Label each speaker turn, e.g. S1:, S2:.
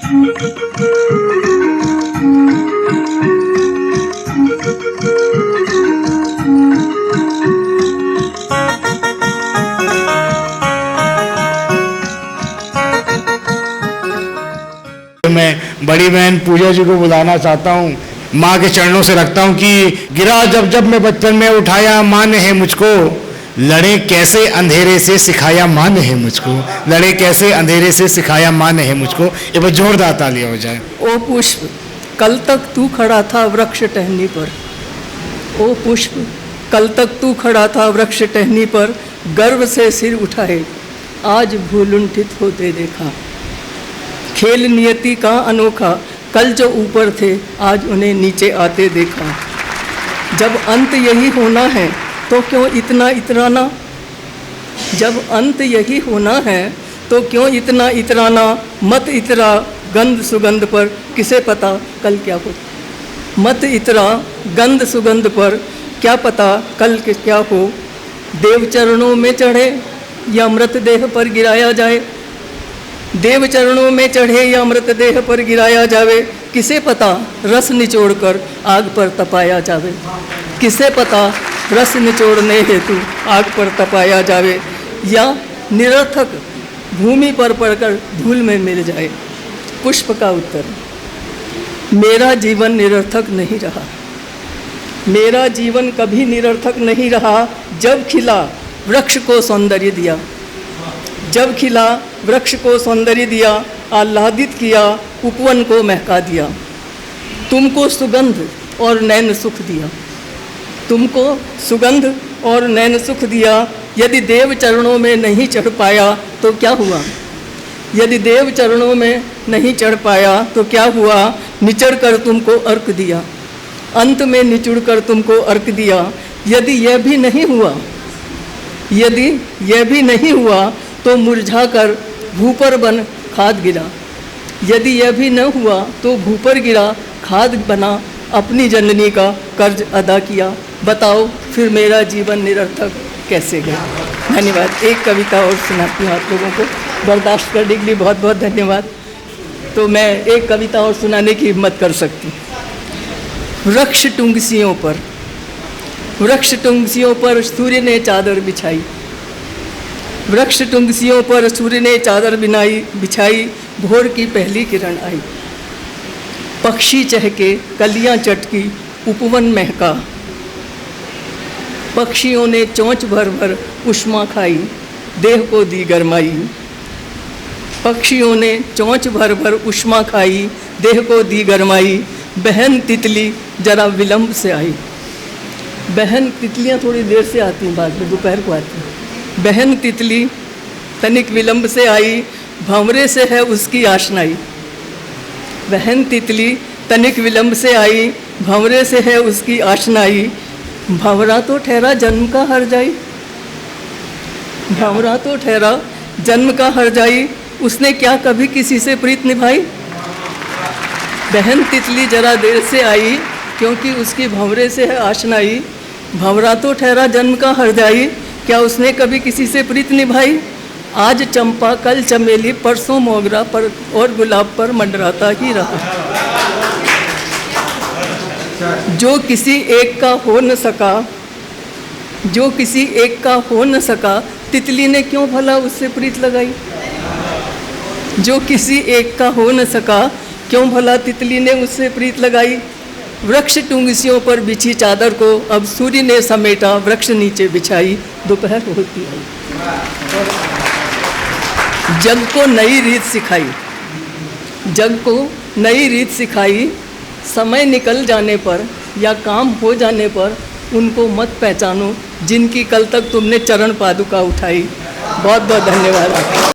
S1: मैं बड़ी बहन पूजा जी को बुलाना चाहता हूँ, माँ के चरणों से रखता हूँ कि गिरा जब जब मैं बचपन में उठाया माँ ने है मुझको, लड़े कैसे अंधेरे से सिखाया माँ ने है मुझको, लड़े कैसे अंधेरे से सिखाया माँ ने है मुझको। ये बस जोरदार तालियां हो जाए।
S2: ओ पुष्प कल तक तू खड़ा था वृक्ष टहनी पर, ओ पुष्प कल तक तू खड़ा था वृक्ष टहनी पर, गर्व से सिर उठाए आज भूलुंठित होते देखा। खेल नियति का अनोखा, कल जो ऊपर थे आज उन्हें नीचे आते देखा। जब अंत यही होना है तो क्यों इतना इतराना, जब अंत यही होना है तो क्यों इतना इतराना। मत इतरा गंध सुगंध पर, किसे पता कल क्या हो। मत इतरा गंध सुगंध पर, क्या पता कल क्या हो। देव चरणों में चढ़े या मृतदेह पर गिराया जाए, देव चरणों में चढ़े या मृतदेह पर गिराया जावे। किसे पता रस निचोड़कर आग पर तपाया जावे, किसे पता रस निचोड़ने हेतु आग पर तपाया जावे। या निरर्थक भूमि पर पड़कर धूल में मिल जाए। पुष्प का उत्तर, मेरा जीवन निरर्थक नहीं रहा, मेरा जीवन कभी निरर्थक नहीं रहा। जब खिला वृक्ष को सौंदर्य दिया, जब खिला वृक्ष को सौंदर्य दिया, आह्लादित किया उपवन को महका दिया। तुमको सुगंध और नैन सुख दिया, तुमको सुगंध और नैन सुख दिया। यदि देव चरणों में नहीं चढ़ पाया तो क्या हुआ, यदि देव चरणों में नहीं चढ़ पाया तो क्या हुआ। निचड़ कर तुमको अर्क दिया, अंत में निचुड़ कर तुमको अर्क दिया। यदि यह भी नहीं हुआ, यदि यह भी नहीं हुआ तो मुरझा कर भूपर बन खाद गिरा। यदि यह भी न हुआ तो भूपर गिरा खाद बना, अपनी जननी का कर्ज अदा किया। बताओ फिर मेरा जीवन निरर्थक कैसे गया। धन्यवाद। एक कविता और सुनाती हूँ आप लोगों को, बर्दाश्त करने के लिए बहुत बहुत धन्यवाद। तो मैं एक कविता और सुनाने की हिम्मत कर सकती हूँ। वृक्ष टुंगसियों पर, वृक्ष टुंगसियों पर सूर्य ने चादर बिछाई, वृक्ष टुंगसियों पर सूर्य ने चादर बिछाई। भोर की पहली किरण आई, पक्षी चहके कलियां चटकी उपवन महका। पक्षियों ने चोंच भर भर उष्मा खाई, देह को दी गरमाई। पक्षियों ने चोंच भर भर उष्मा खाई, देह को दी गरमाई। बहन तितली जरा विलंब से आई, बहन तितलियां थोड़ी देर से आती हैं, बाद में दोपहर को आती हैं। बहन तितली तनिक विलंब से आई, भंवरे से है उसकी आशनाई। बहन तितली तनिक विलंब से आई, भंवरे से है उसकी आशनाई। भंवरा तो ठहरा जन्म का हरजाई, भंवरा तो ठहरा जन्म का हरजाई। उसने क्या कभी किसी से प्रीत निभाई। बहन तितली जरा देर से आई क्योंकि उसकी भंवरे से है आशनाई। भंवरा तो ठहरा जन्म का हरजाई, क्या उसने कभी किसी से प्रीत निभाई। आज चंपा कल चमेली परसों मोगरा पर और गुलाब पर मंडराता ही रहा। जो किसी एक का हो न सका, जो किसी एक का हो न सका, तितली ने क्यों भला उससे प्रीत लगाई। जो किसी एक का हो न सका, क्यों भला तितली ने उससे प्रीत लगाई। वृक्ष टुंगसियों पर बिछी चादर को अब सूर्य ने समेटा, वृक्ष नीचे बिछाई। दोपहर होती आई, जग को नई रीत सिखाई, जग को नई रीत सिखाई। समय निकल जाने पर या काम हो जाने पर उनको मत पहचानो जिनकी कल तक तुमने चरण पादुका उठाई। बहुत बहुत धन्यवाद आपका।